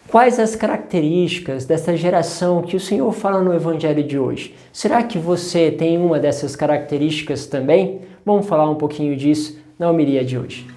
Quais as características dessa geração que o Senhor fala no Evangelho de hoje? Será que você tem uma dessas características também? Vamos falar um pouquinho disso na homilia de hoje.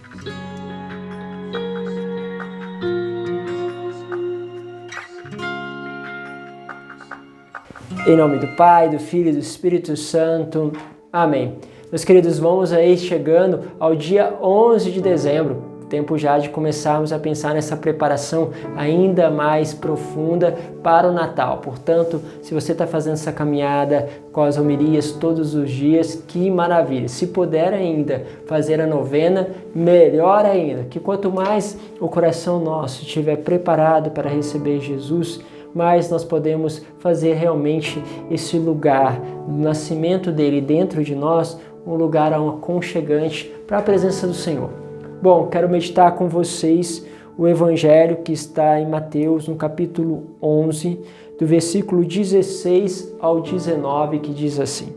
Em nome do Pai, do Filho e do Espírito Santo. Amém. Meus queridos, vamos aí chegando ao dia 11 de dezembro. Tempo já de começarmos a pensar nessa preparação ainda mais profunda para o Natal. Portanto, se você está fazendo essa caminhada com as homilias todos os dias, que maravilha! Se puder ainda fazer a novena, melhor ainda, que quanto mais o coração nosso estiver preparado para receber Jesus, mais nós podemos fazer realmente esse lugar, o nascimento dele dentro de nós, um lugar aconchegante para a presença do Senhor. Bom, quero meditar com vocês o Evangelho que está em Mateus, no capítulo 11, do versículo 16 ao 19, que diz assim: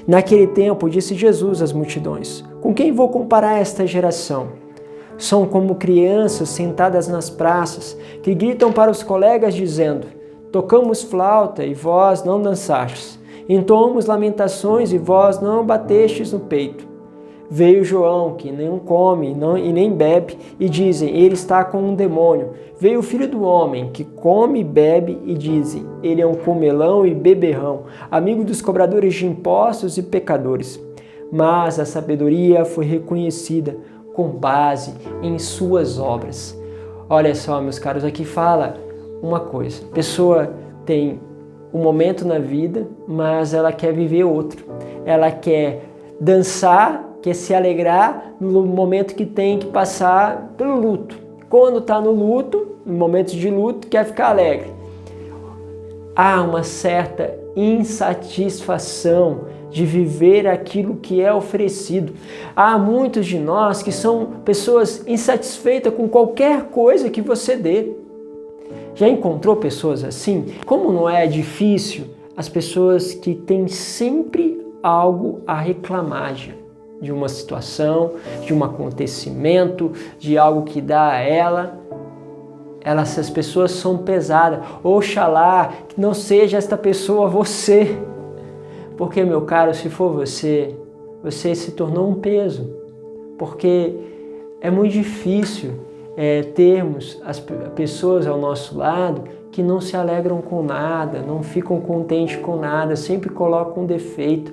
Naquele tempo disse Jesus às multidões: Com quem vou comparar esta geração? São como crianças sentadas nas praças, que gritam para os colegas dizendo: Tocamos flauta e vós não dançastes. Entoamos lamentações e vós não batestes no peito. Veio João, que não come e nem bebe, e dizem, ele está com um demônio. Veio o Filho do Homem, que come e bebe, e dizem, ele é um comelão e beberrão, amigo dos cobradores de impostos e pecadores. Mas a sabedoria foi reconhecida com base em suas obras. Olha só, meus caros, aqui fala uma coisa. A pessoa tem um momento na vida, mas ela quer viver outro. Ela quer dançar, quer se alegrar no momento que tem que passar pelo luto. Quando está no luto, em momentos de luto, quer ficar alegre. Há uma certa insatisfação de viver aquilo que é oferecido. Há muitos de nós que são pessoas insatisfeitas com qualquer coisa que você dê. Já encontrou pessoas assim? Como não é difícil as pessoas que têm sempre algo a reclamar de uma situação, de um acontecimento, de algo que dá a ela. Essas pessoas são pesadas. Oxalá que não seja esta pessoa você. Porque, meu caro, se for você, você se tornou um peso. Porque é muito difícil termos as pessoas ao nosso lado que não se alegram com nada, não ficam contentes com nada, sempre colocam um defeito.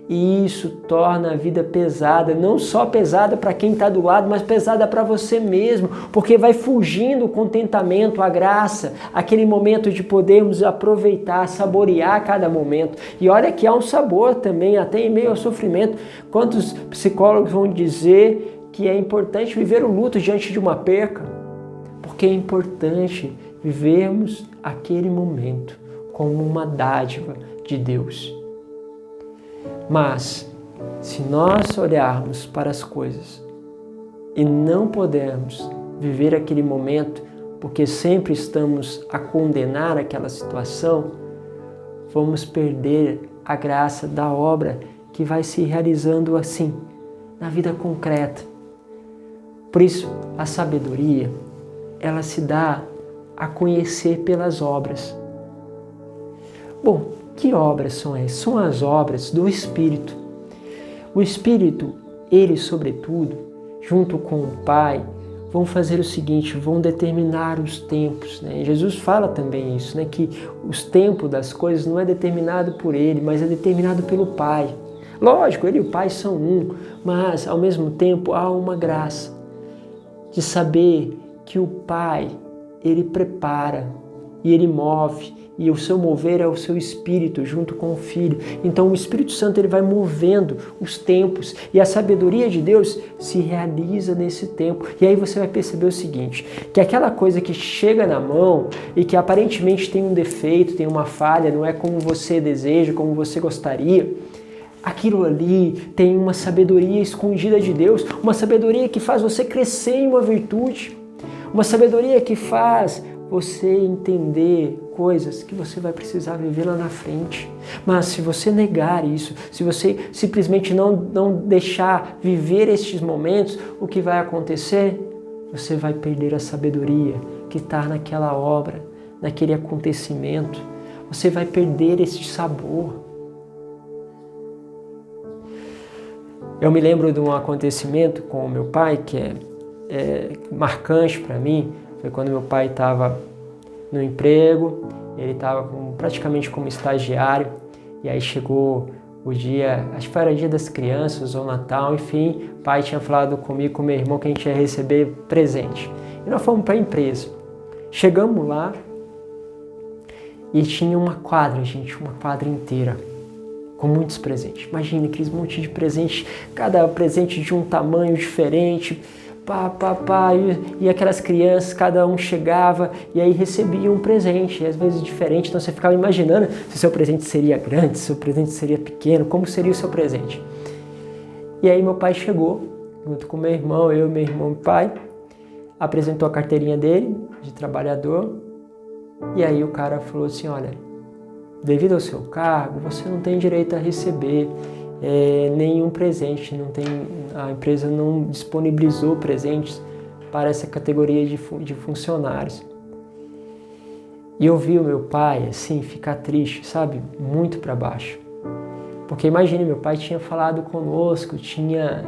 E isso torna a vida pesada, não só pesada para quem está do lado, mas pesada para você mesmo, porque vai fugindo o contentamento, a graça, aquele momento de podermos aproveitar, saborear cada momento. E olha que há um sabor também, até em meio ao sofrimento. Quantos psicólogos vão dizer que é importante viver o luto diante de uma perca? Porque é importante vivermos aquele momento como uma dádiva de Deus. Mas, se nós olharmos para as coisas e não pudermos viver aquele momento, porque sempre estamos a condenar aquela situação, vamos perder a graça da obra que vai se realizando assim, na vida concreta. Por isso, a sabedoria, ela se dá a conhecer pelas obras. Bom, que obras são essas? São as obras do Espírito. O Espírito, ele sobretudo, junto com o Pai, vão fazer o seguinte, vão determinar os tempos. Jesus fala também isso, que os tempos das coisas não é determinado por ele, mas é determinado pelo Pai. Lógico, ele e o Pai são um, mas ao mesmo tempo há uma graça de saber que o Pai, ele prepara e ele move, e o seu mover é o seu Espírito junto com o Filho. Então o Espírito Santo ele vai movendo os tempos e a sabedoria de Deus se realiza nesse tempo. E aí você vai perceber o seguinte, que aquela coisa que chega na mão e que aparentemente tem um defeito, tem uma falha, não é como você deseja, como você gostaria, aquilo ali tem uma sabedoria escondida de Deus, uma sabedoria que faz você crescer em uma virtude, uma sabedoria que faz você entender coisas que você vai precisar viver lá na frente. Mas se você negar isso, se você simplesmente não deixar viver estes momentos, o que vai acontecer? você vai perder a sabedoria que está naquela obra, naquele acontecimento. Você vai perder esse sabor. Eu me lembro de um acontecimento com o meu pai que é marcante para mim. Foi quando meu pai estava no emprego, ele estava praticamente como estagiário, e aí chegou o dia, acho que era o dia das crianças ou Natal, enfim, o pai tinha falado comigo, com meu irmão, que a gente ia receber presente. E nós fomos para a empresa. Chegamos lá e tinha uma quadra, gente, uma quadra inteira, com muitos presentes. Imagina aqueles monte de presentes, cada presente de um tamanho diferente, e aquelas crianças, cada um chegava e aí recebia um presente, e às vezes diferente, então você ficava imaginando se o seu presente seria grande, se o seu presente seria pequeno, como seria o seu presente. E aí meu pai chegou, junto com meu irmão, eu, meu irmão e meu pai, apresentou a carteirinha dele, de trabalhador, e aí o cara falou assim, olha, devido ao seu cargo, você não tem direito a receber nenhum presente, a empresa não disponibilizou presentes para essa categoria de funcionários. E eu vi o meu pai, assim, ficar triste, sabe? Muito para baixo. Porque imagine, meu pai tinha falado conosco, tinha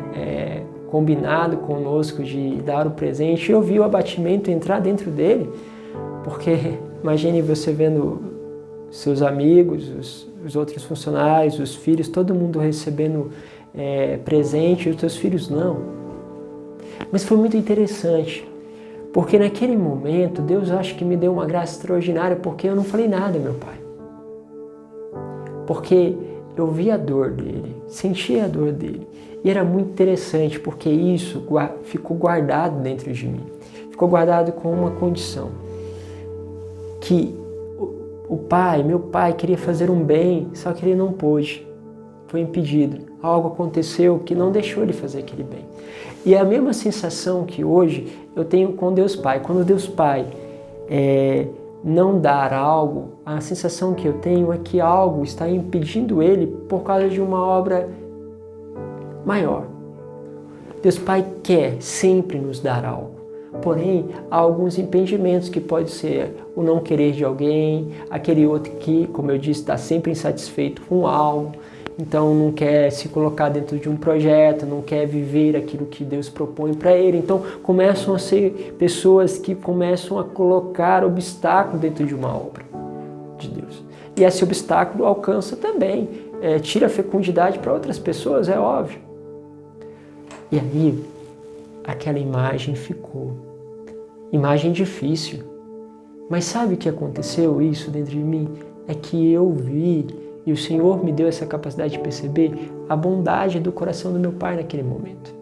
combinado conosco de dar o presente, e eu vi o abatimento entrar dentro dele, porque imagine você vendo seus amigos, os outros funcionários, os filhos, todo mundo recebendo presente, e os teus filhos não. Mas foi muito interessante, porque naquele momento Deus acho que me deu uma graça extraordinária, porque eu não falei nada, meu pai. Porque eu vi a dor dele, senti a dor dele. E era muito interessante, porque isso ficou guardado dentro de mim. Ficou guardado com uma condição, que meu pai queria fazer um bem, só que ele não pôde. Foi impedido. Algo aconteceu que não deixou ele fazer aquele bem. E é a mesma sensação que hoje eu tenho com Deus Pai. Quando Deus Pai não dar algo, a sensação que eu tenho é que algo está impedindo ele por causa de uma obra maior. Deus Pai quer sempre nos dar algo. Porém, há alguns impedimentos que pode ser o não querer de alguém, aquele outro que, como eu disse, está sempre insatisfeito com algo, então não quer se colocar dentro de um projeto, não quer viver aquilo que Deus propõe para ele. Então começam a ser pessoas que começam a colocar obstáculo dentro de uma obra de Deus. E esse obstáculo alcança também, tira a fecundidade para outras pessoas, é óbvio. E aí, aquela imagem ficou. Imagem difícil. Mas sabe o que aconteceu isso dentro de mim? É que eu vi, e o Senhor me deu essa capacidade de perceber a bondade do coração do meu pai naquele momento.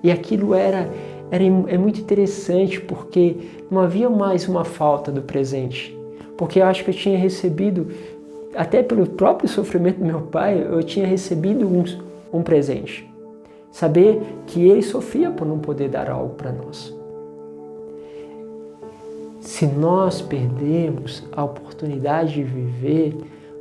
E aquilo é muito interessante, porque não havia mais uma falta do presente. Porque eu acho que eu tinha recebido, até pelo próprio sofrimento do meu pai, eu tinha recebido um presente. Saber que ele sofria por não poder dar algo para nós. Se nós perdermos a oportunidade de viver,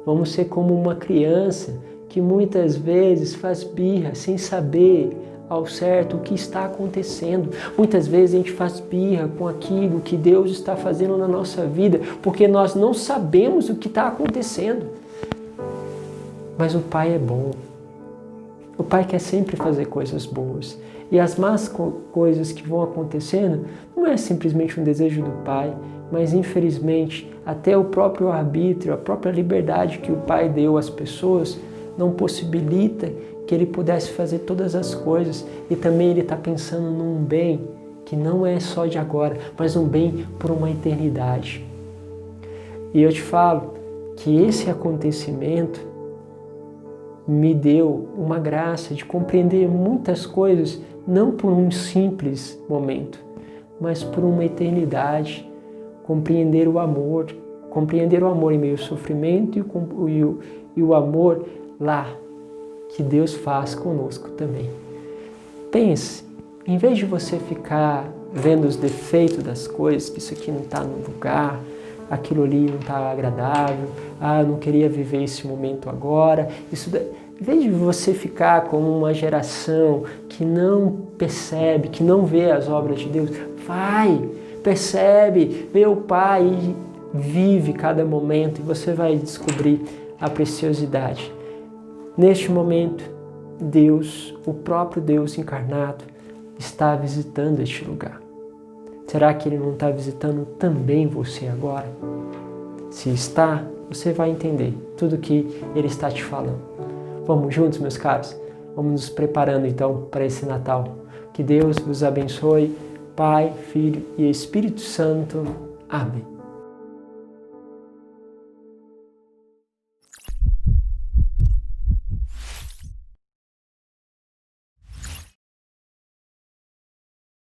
vamos ser como uma criança que muitas vezes faz birra sem saber ao certo o que está acontecendo. Muitas vezes a gente faz birra com aquilo que Deus está fazendo na nossa vida, porque nós não sabemos o que está acontecendo. Mas o Pai é bom. O Pai quer sempre fazer coisas boas. E as más coisas que vão acontecendo não é simplesmente um desejo do Pai, mas infelizmente até o próprio arbítrio, a própria liberdade que o Pai deu às pessoas não possibilita que Ele pudesse fazer todas as coisas. E também Ele está pensando num bem que não é só de agora, mas um bem por uma eternidade. E eu te falo que esse acontecimento me deu uma graça de compreender muitas coisas, não por um simples momento, mas por uma eternidade, compreender o amor em meio ao sofrimento e o amor lá, que Deus faz conosco também. Pense, em vez de você ficar vendo os defeitos das coisas, que isso aqui não está no lugar, aquilo ali não está agradável, eu não queria viver esse momento agora, Em vez de você ficar como uma geração que não percebe, que não vê as obras de Deus, vai, percebe, vê o Pai e vive cada momento e você vai descobrir a preciosidade. Neste momento, Deus, o próprio Deus encarnado, está visitando este lugar. Será que Ele não está visitando também você agora? Se está, você vai entender tudo que Ele está te falando. Vamos juntos, meus caros? Vamos nos preparando então para esse Natal. Que Deus vos abençoe, Pai, Filho e Espírito Santo. Amém.